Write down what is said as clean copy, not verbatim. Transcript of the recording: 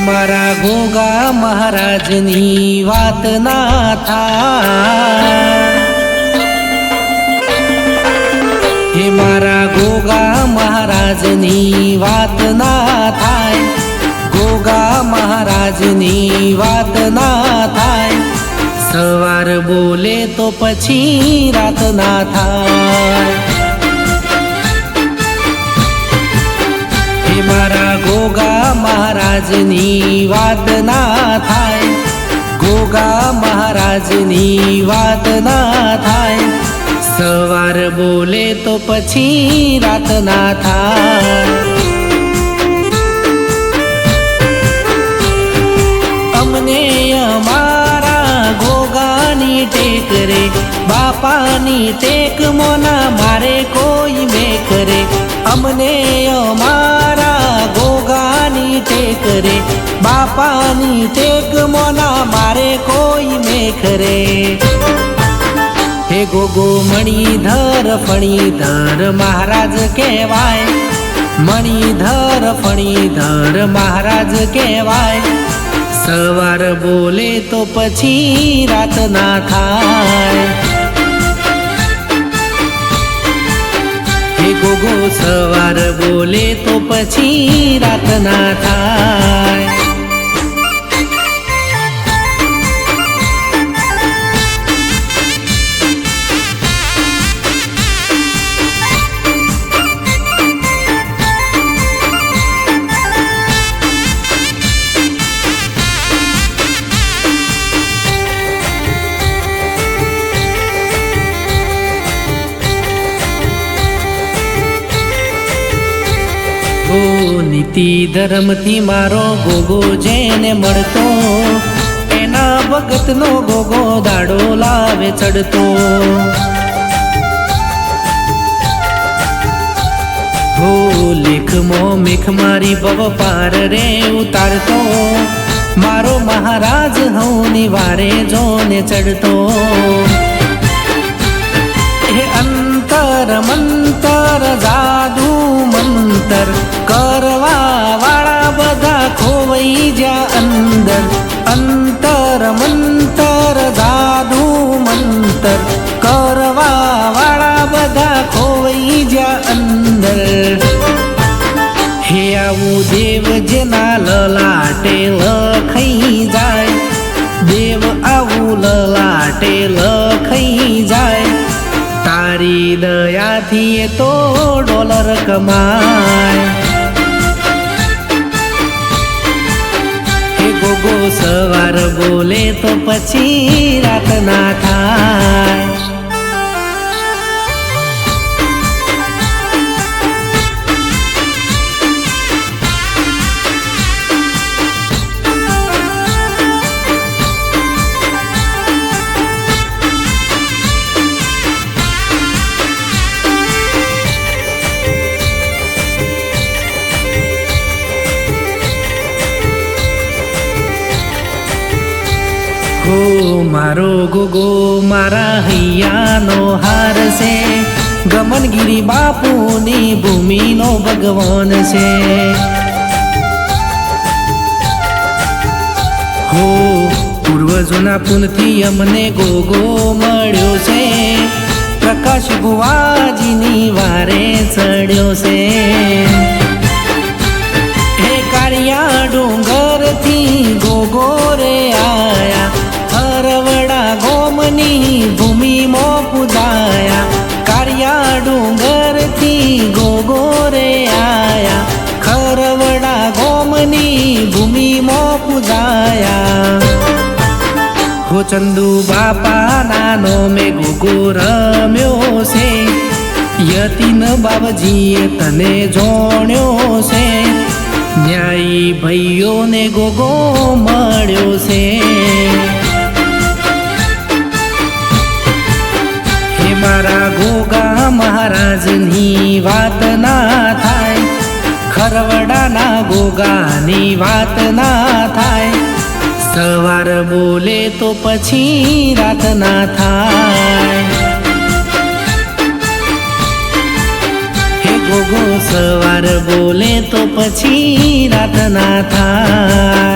મારા ગોગા મહારાજની વાત ના થાય, હે મારા ગોગા મહારાજની વાત ના થાય, ગોગા મહારાજની વાત ના થાય, સવાર બોલે તો પછી રાત ના થાય। હે મારા ગોગા મહારાજની વાત ના થાય, ગોગા મહારાજની વાત ના થાય, સવાર બોલે તો પછી રાત ના થાય। અમને અમારા ગોગાની ટેક રે, બાપાની ટેક મોના મારે કોઈ મેક રે, અમને અમારા ગોગાની ટેક રે, બાપાની ટેક મોના મારે કોઈ મેક રે। હે ગોગો મણિધર ફણીધર મહારાજ કહેવાય, મણિધર ફણીધર મહારાજ કહેવાય, સવાર બોલે તો પછી રાત ના થાય। હે ગોગો સવાર બોલે તો પછી રાત ના થાય। નીતિ ધર્મથી મારો ગોગો જેને મળતો, એના ભગતનો ગોગો દાડો લાવે ચડતો। હો લેખમાં મેખ મારી ભવ પાર રે ઉતારતો, મારો મહારાજ હઉની વારે જોને ચડતો। હે અંતર મંતર જાદુ મંતર કરવા વાળા બધા ખોવાઈ જા અંદર, અંતર મંતર જાદુ મંતર કરવા વાળા બધા ખોવાઈ જા અંદર। હે આવું દેવ જેના લલાટે લખાઈ જાય, દેવ આવું લલાટે લખાઈ જાય, તારી દયાથી એ તો ડોલર કમાય। હે ગોગો સવાર બોલે તો પછી રાત ના થાય। હો મારો ગોગો મારા હૈયાનો હાર છે, ગમનગીરી બાપુની ભૂમિનો ભગવાન છે। હો પૂર્વજોના પુનથી અમને ગોગો મળ્યો છે, પ્રકાશ બુવાજીની વારે ચડ્યો છે। હે કાળિયા ડુંગરથી ગોગો રે આયા, હરવડા ગોમની ભૂમિમાં પૂજાયા, કાળિયા ડુંગરથી ગોગો રે આયા, ખરવડા ગોમની ભૂમિમાં પૂજાયા। હો ચંદુ બાપાના નોમે ગોગો રમ્યો છે, યતીન બાબજીએ તને જોણ્યો છે, ન્યાયી ભાઈઓને ગોગો મળ્યો છે। હે મારા ગોગા મહારાજની વાત ના થાય, ખરવડાના ગોગાની વાત ના થાય, સવાર બોલે તો પછી રાત ના થાય। ગોગો સવાર બોલે તો પછી રાત ના થાય।